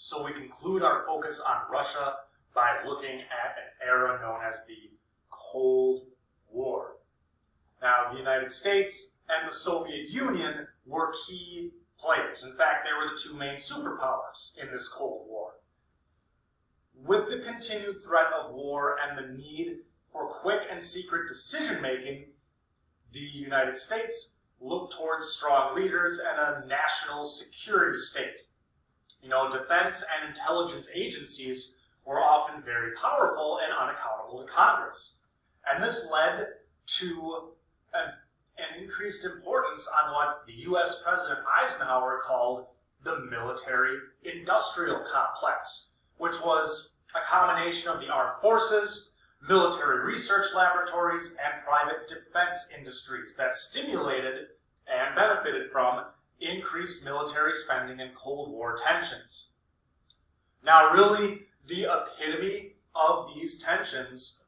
So we conclude our focus on Russia by looking at an era known as the Cold War. Now, the United States and the Soviet Union were key players. In fact, they were the two main superpowers in this Cold War. With the continued threat of war and the need for quick and secret decision-making, the United States looked towards strong leaders and a national security state. Defense and intelligence agencies were often very powerful and unaccountable to Congress. And this led to an increased importance on what the U.S. President Eisenhower called the military-industrial complex, which was a combination of the armed forces, military research laboratories, and private defense industries that stimulated and benefited from increased military spending and Cold War tensions. Now, really, the epitome of these tensions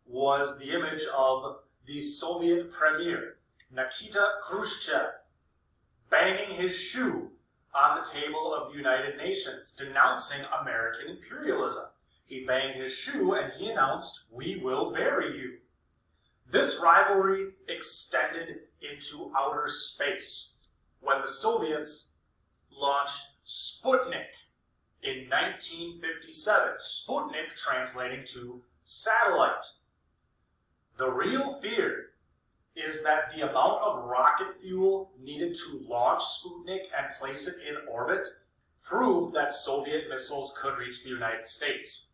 was the image of the Soviet premier, Nikita Khrushchev, banging his shoe on the table of the United Nations, denouncing American imperialism. He banged his shoe and he announced, "We will bury you." This rivalry extended into outer space when the Soviets launched Sputnik in 1957. Sputnik translating to satellite. The real fear is that the amount of rocket fuel needed to launch Sputnik and place it in orbit proved that Soviet missiles could reach the United States.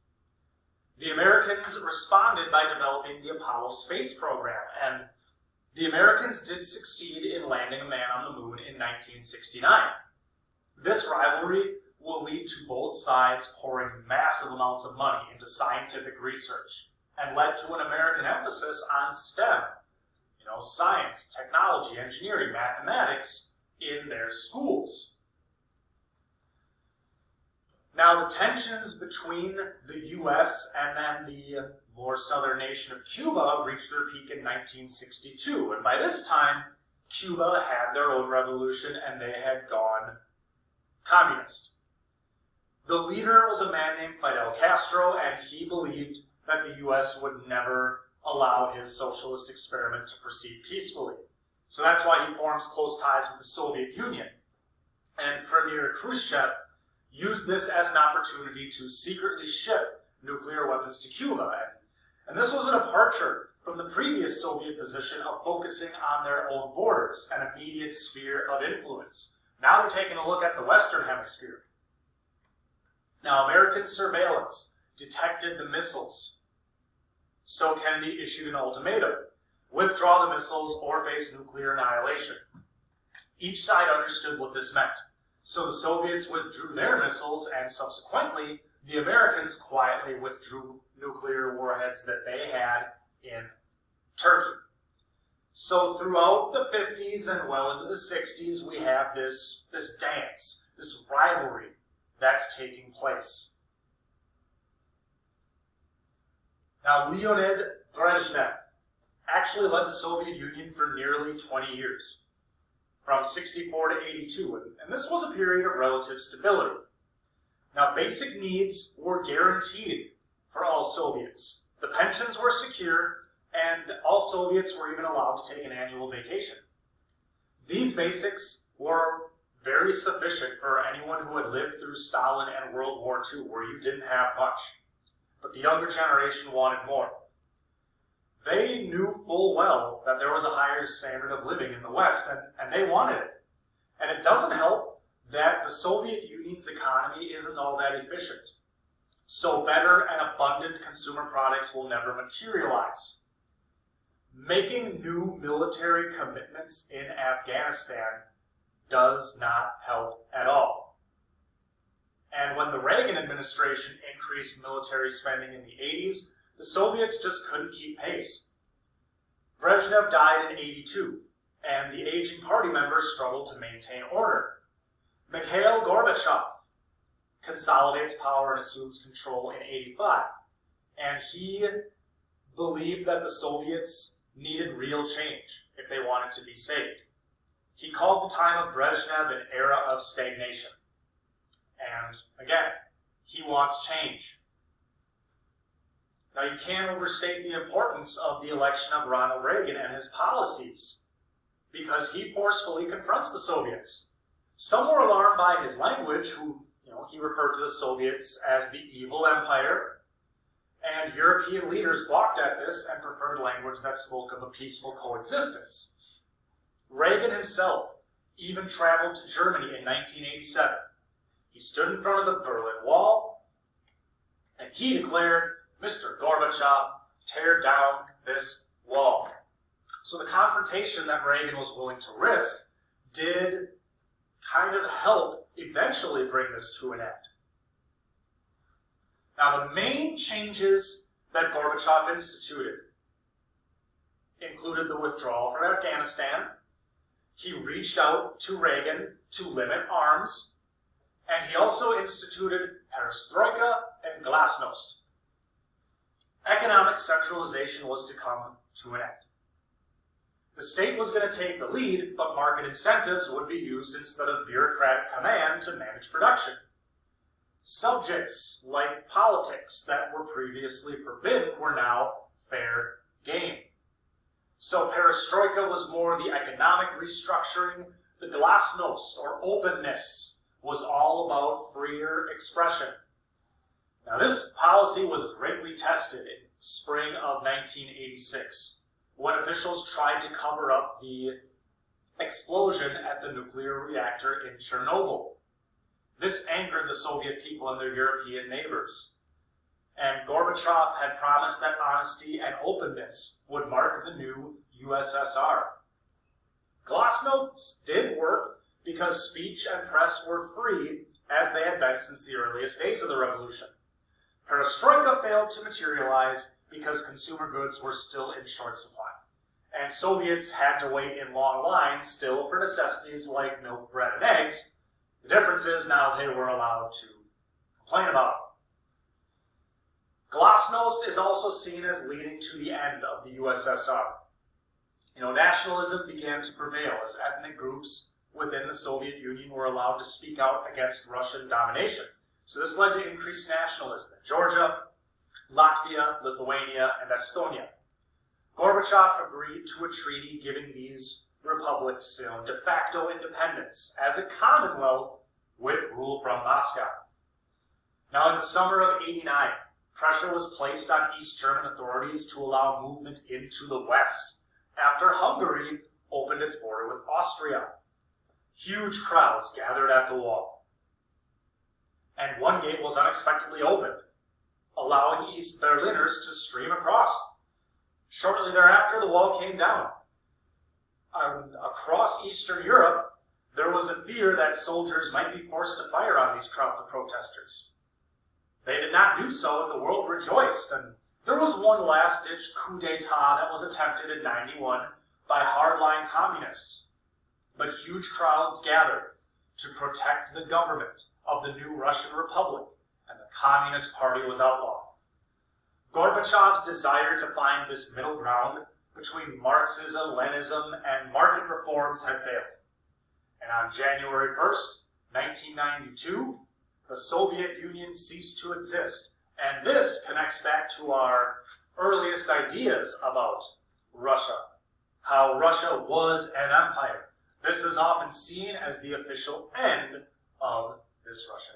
The Americans responded by developing the Apollo space program, and the Americans did succeed in landing a man on the moon in 1969. This rivalry will lead to both sides pouring massive amounts of money into scientific research and led to an American emphasis on STEM, science, technology, engineering, mathematics in their schools. Now, the tensions between the U.S. and then the more southern nation of Cuba reached their peak in 1962, and by this time, Cuba had their own revolution and they had gone communist. The leader was a man named Fidel Castro, and he believed that the U.S. would never allow his socialist experiment to proceed peacefully. So that's why he forms close ties with the Soviet Union. And Premier Khrushchev used this as an opportunity to secretly ship nuclear weapons to Cuba. And this was a departure from the previous Soviet position of focusing on their own borders, an immediate sphere of influence. Now we're taking a look at the Western Hemisphere. Now, American surveillance detected the missiles. So Kennedy issued an ultimatum: withdraw the missiles or face nuclear annihilation. Each side understood what this meant. So the Soviets withdrew their missiles, and subsequently, the Americans quietly withdrew nuclear warheads that they had in Turkey. So throughout the 50s and well into the 60s, we have this dance, this rivalry that's taking place. Now, Leonid Brezhnev actually led the Soviet Union for nearly 20 years, from 64 to 82, and this was a period of relative stability. Now, basic needs were guaranteed for all Soviets. The pensions were secure, and all Soviets were even allowed to take an annual vacation. These basics were very sufficient for anyone who had lived through Stalin and World War II, where you didn't have much. But the younger generation wanted more. They knew full well that there was a higher standard of living in the West, and they wanted it. And it doesn't help that the Soviet Union's economy isn't all that efficient. So better and abundant consumer products will never materialize. Making new military commitments in Afghanistan does not help at all. And when the Reagan administration increased military spending in the 80s, the Soviets just couldn't keep pace. Brezhnev died in 82, and the aging party members struggled to maintain order. Mikhail Gorbachev consolidates power and assumes control in 85, and he believed that the Soviets needed real change if they wanted to be saved. He called the time of Brezhnev an era of stagnation. And again, He wants change. Now, you can't overstate the importance of the election of Ronald Reagan and his policies, because he forcefully confronts the Soviets. Some were alarmed by his language, he referred to the Soviets as the evil empire, and European leaders balked at this and preferred language that spoke of a peaceful coexistence. Reagan himself even traveled to Germany in 1987. He stood in front of the Berlin Wall, and he declared, "Mr. Gorbachev, tear down this wall." So the confrontation that Reagan was willing to risk did kind of help eventually bring this to an end. Now, the main changes that Gorbachev instituted included the withdrawal from Afghanistan. He reached out to Reagan to limit arms, and he also instituted perestroika and glasnost. Economic centralization was to come to an end. The state was going to take the lead, but market incentives would be used instead of bureaucratic command to manage production. Subjects like politics that were previously forbidden were now fair game. So perestroika was more the economic restructuring. The glasnost, or openness, was all about freer expression. Now, this policy was greatly tested in spring of 1986, when officials tried to cover up the explosion at the nuclear reactor in Chernobyl. This angered the Soviet people and their European neighbors. And Gorbachev had promised that honesty and openness would mark the new USSR. Glasnost did work because speech and press were free, as they had been since the earliest days of the revolution. Perestroika failed to materialize because consumer goods were still in short supply, and Soviets had to wait in long lines still for necessities like milk, bread, and eggs. The difference is now they were allowed to complain about it. Glasnost is also seen as leading to the end of the USSR. Nationalism began to prevail as ethnic groups within the Soviet Union were allowed to speak out against Russian domination. So this led to increased nationalism in Georgia, Latvia, Lithuania, and Estonia. Gorbachev agreed to a treaty giving these republics de facto independence as a commonwealth with rule from Moscow. Now, in the summer of '89, pressure was placed on East German authorities to allow movement into the West after Hungary opened its border with Austria. Huge crowds gathered at the wall, and one gate was unexpectedly opened, allowing East Berliners to stream across. Shortly thereafter, the wall came down. Across Eastern Europe, there was a fear that soldiers might be forced to fire on these crowds of protesters. They did not do so, and the world rejoiced, and there was one last-ditch coup d'etat that was attempted in '91 by hardline communists. But huge crowds gathered to protect the government of the new Russian Republic, and the Communist Party was outlawed. Gorbachev's desire to find this middle ground between Marxism, Leninism, and market reforms had failed. And on January 1st, 1992, the Soviet Union ceased to exist. And this connects back to our earliest ideas about Russia, how Russia was an empire. This is often seen as the official end of this Russian